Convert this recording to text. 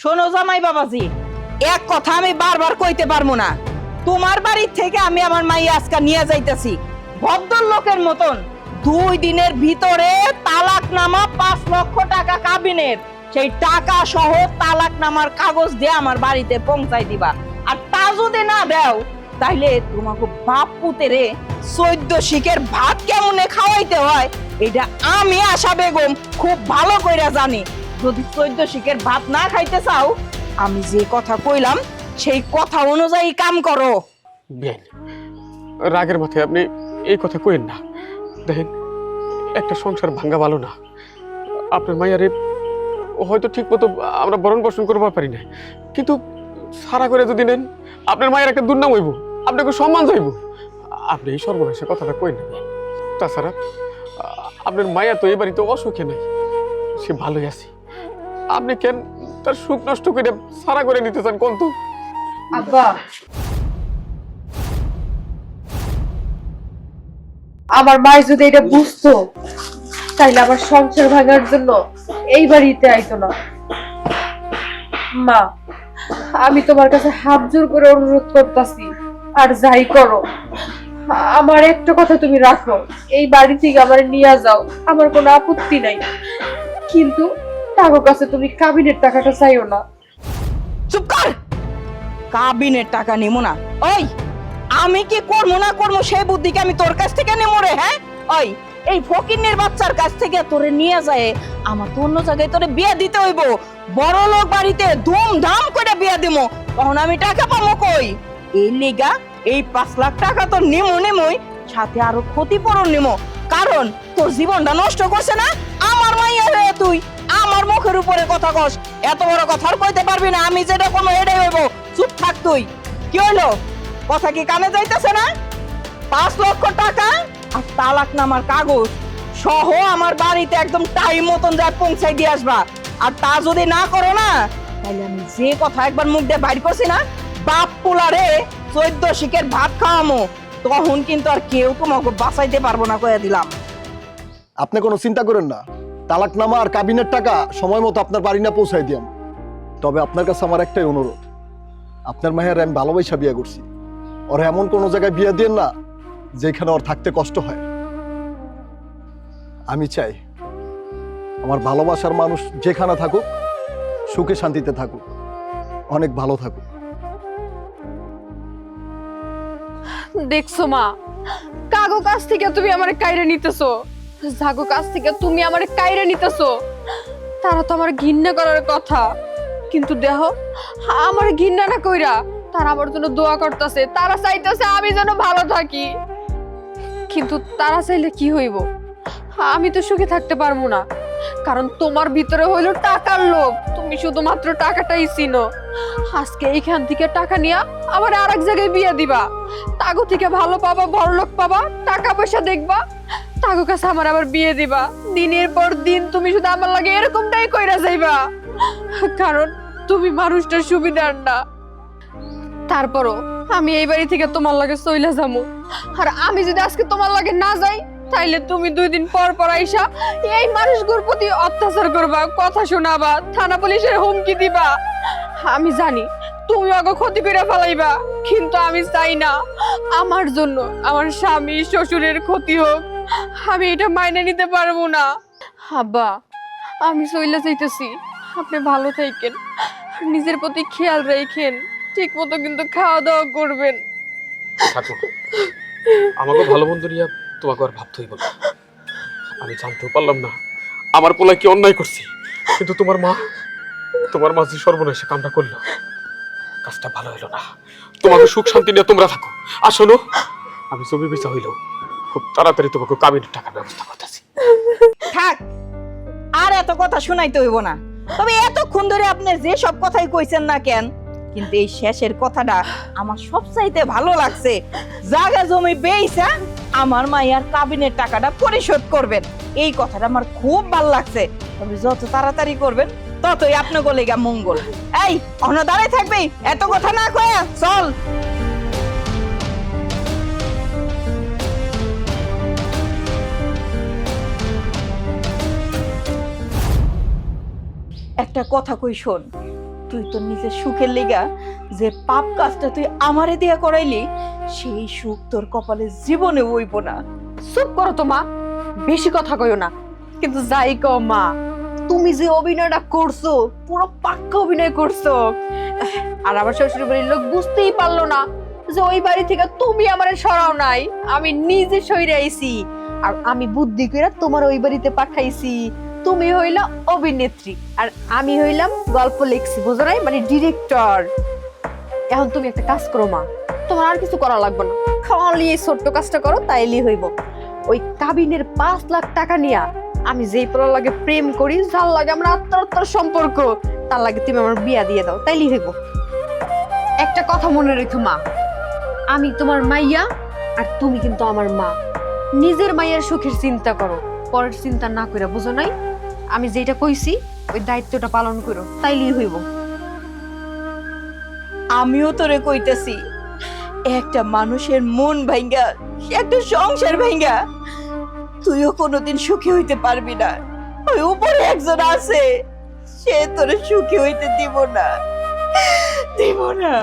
শোনো জামাই বাবাজি, এক কথা আমি বারবার কইতে পারবো না। তোমার বাড়ি থেকে আমি আমার মাই আজকে নিয়ে যাইতেছি ভদ্রলোকের মতন। 2 দিনের ভিতরে তালাকনামা 5 লক্ষ টাকা কাবিনের, সেই টাকা সহ তালাকনামার কাগজ দিয়ে আমার বাড়িতে পৌঁছাই দিবা। আর তা যদি না দাও তাইলে তোমাকে বাপ পুতেরে 14 শিকের ভাত কেমনে খাওয়াইতে হয় এটা আমি আশা বেগম খুব ভালো কইরা জানি। যদি 14 শিকের ভাত না খাইতে চাও, আমি যে কথা কইলাম সেই কথা অনুযায়ী কাম করো। বেন, রাগের মাথায় আপনি এই কথা কইেন না। দেখেন, একটা সংসার ভাঙ্গা ভালো না। আপনার মাইয়ারে হয়তো ঠিক মতো আমরা বরণ পোষণ করতে পারি না, কিন্তু সারা করে যদি নেন আপনার মায়ের একটা দুর্নাম হইব, আপনাকে সম্মান যাইব। আপনি এই সর্বনাশের কথাটা কইেন না। তাছাড়া আপনার মায়া তো এই বাড়িতে অসুখে নাই, সে ভালোই আছে। আপনি কেন তার সুখ নষ্ট করে সারা করে নিতে চান কোন? তো আব্বা, আমার মা যদি এটা বুঝতো তাইলে আমার সংসার ভাঙার জন্য এই বাড়িতে আইতো না। মা, আমি তোমার কাছে হাত জোর করে অনুরোধ করতেছি, আর যাই করো আমার একটা কথা তুমি রাখো, এই বাড়ি থেকে আমার নিয়ে যাও, আমার কোনো আপত্তি নাই, কিন্তু টাকার কাছে তুমি কাবিনের টাকাটা চাইও না। চুপ কর, কাবিনের টাকা নিমো না। ওই আমি কি করবো না করবো সেই বুদ্ধিকে আমি তোর কাছ থেকে নেবো রে? হ্যাঁ, ওই এই ফকিন্নের বাচ্চার কাছ থেকে তোরে নিয়ে যায় আমার তো অন্য জায়গায় তোরে বিয়ে দিতে হইব। বড় লোক বাড়িতে ধুমধাম করে বিয়ে দিমো, তখন আমি টাকা পাবো কই? এই লিগা এই 5 লাখ টাকা তো নিমোই, সাথে আরো ক্ষতিপূরণ নিমো। কারণ তোর জীবনটা নষ্ট করছে না আমার মাইয়া রে। তুই আমার মুখের উপরে কথা কস, এত বড় কথা আর কইতে পারবি না। আমি যেটা কোনো এটাই হইব। চুপ থাক তুই। কি হইলো? কথা কি কানে যাইতেছে না? 5 লক্ষ টাকা আর তালাকনামার কাগজ সহ আমার বাড়িতে একদম টাইম মতন যা পৌঁছাই দিয়ে আসবা। আর তা যদি না করো না, তাহলে আমি যে কথা একবার মুখ দিয়ে বাইর করছি না, বাপ পোলারে 14 শিকের ভাত খাওয়ামো, তখন কিন্তু আর কেউ তোমাকে বাঁচাইতে পারবো না কইয়া দিলাম। আপনি কোনো চিন্তা করেন না, তালাকনামা আর কাবিনের টাকা সময় মতো আপনার বাড়ি না পৌঁছাই দিয়াম। তবে আপনার কাছে আমার একটাই অনুরোধ, আপনার মায়ের আমি ভালোবাসা বিয়ে করছি, ওর এমন কোনো জায়গায় বিয়ে দিয়েন না যেখানে ওর থাকতে কষ্ট হয়। আমি চাই আমার ভালোবাসার মানুষ যেখানে থাকুক সুখে শান্তিতে থাকুক, অনেক ভালো থাকুক। দেখছো মা, কাগো কাছ থেকে তুমি আমারে কাইরে নিতেছো, জাগো কাছ থেকে তুমি আমারে কাইরে নিতেছো। তারা তো আমার ঘৃণা করার কথা, কিন্তু দেখো আমার ঘৃণা না কইরা তারা আমার জন্য দোয়া করতেছে, তারা চাইতেছে আমি যেন ভালো থাকি। কিন্তু তারা চাইলে কি হইব? আমি তো সুখে থাকতে পারবো না, কারণ তোমার ভিতরে হইলো টাকার লোভ। তুমি শুধুমাত্র টাকাটাই চিনো। আজকে এইখান থেকে টাকা নিয়ে আবার আরেক জায়গায় বিয়ে দিবা, তাগো থেকে ভালো পাবা, বড়লোক পাবা, টাকা পয়সা দেখবা, তাগো কাছে আমার আবার বিয়ে দিবা। দিনের পর দিন তুমি শুধু আমার লাগে এরকমটাই কইরা যাইবা, কারণ তুমি মানুষটার সুবিধার না। তারপরও আমি এই বাড়ি থেকে তোমার লাগে চইলা যাবো, আর আমি যদি আজকে তোমার লাগে না যাই তাইলে তুমি 2 দিন পর পর আইসা এই মানুষগুলোর প্রতি অত্যাচার করবা, কথা শোনাবা, থানা পুলিশের হুমকি দিবা। আমি জানি তুমি আগে ক্ষতি করে ফেলাইবা, কিন্তু আমি চাই না আমার জন্য আমার স্বামী শ্বশুরের ক্ষতি হোক। আমি এটা মাইনে নিতে পারবো না। আব্বা, আমি চইলা যাইতেছি, আপনি ভালো থাকেন, নিজের প্রতি খেয়াল রাখেন, ঠিক মতো কিন্তু খাওয়া দাওয়া করবেন। ঠাকুর, আমাকে ভালো মন্দ নিয়ে তোমাকে আর ভাবতে হইব না। আমি জানতেও পারলাম না আমার পোলা কি অন্যায় করছে, কিন্তু তোমার মা যে সর্বনাশে কামটা করলো, কাজটা ভালো হলো না। তোমাকে সুখ শান্তি নিয়ে তোমরা থাকো। আর শোনো, আমি জমি বেচা হইলো খুব তাড়াতাড়ি তোমাকে কাবিনের টাকার ব্যবস্থা করতেছি। থাক, আর এত কথা শুনাইতে হইব না। তবে এতক্ষণ ধরে আপনি যে সব কথাই কইছেন না কেন, কিন্তু এই শেষের কথাটা আমার সবচাইতে ভালো লাগছে। জায়গা জমি বেইছা আমার মাইয়ার কাবিনের টাকাটা পরিশোধ করবেন, এই কথাটা আমার খুব ভালো লাগছে। তবে যত তাড়াতাড়ি করবেন ততই আপনার গলেগা মঙ্গল। এই অন্য দাঁড়াই থাকবি, এত কথা না কয়া চল। একটা কথা কই শোন, তুই তোর নিজের সুখের লিগা যে পাপ কাজটা তুই আমারে দিয়া করাইলি, সেই সুখ তোর কপালে জীবনে হইব না। চুপ করো তো মা, বেশি কথা কইও না। কিন্তু যাই কও মা, তুমি যে অভিনয়টা করছো পুরো পাক্কা অভিনয় করছো। আর আমার শ্বশুর বাড়ির লোক বুঝতেই পারলো না যে ওই বাড়ি থেকে তুমি আমারে সরাও নাই, আমি নিজে সইরে আইছি। আর আমি বুদ্ধি কইরা তোমার ওই বাড়িতে পাঠাইছি। তুমি হইলা অভিনেত্রী আর আমি হইলাম গল্প লিখছি, বুঝো নাই, মানে ডিরেক্টর। এখন তুমি একটা কাজ করো মা, তোমার আর কিছু করা লাগবে না, খালি এই ছোট্ট কাজটা করো তাইলেই হইব। ওই কাবিনের 5 লাখ টাকা নিয়া আমি যেই পোলার লাগে প্রেম করি, যার লাগে আমরা আত্মার সম্পর্ক, তার লাগে তুমি আমার বিয়া দিয়ে দাও, তাইলেই হইব। একটা কথা মনে রেখো মা, আমি তোমার মাইয়া আর তুমি কিন্তু আমার মা। নিজের মাইয়ার সুখের চিন্তা করো, পরের চিন্তা না কইরা, বুঝো নাই? আমি যেটা কইছি ওই দায়িত্বটা পালন করো, তাইলেই হইব। আমিও তোরে কইতেছি, একটা মানুষের মন ভাঙ্গা, একটা সংসার ভাঙ্গা তুইও কোনোদিন সুখী হইতে পারবি না। ওই উপরে একজন আছে, সে তোরে সুখী হইতে দিব না।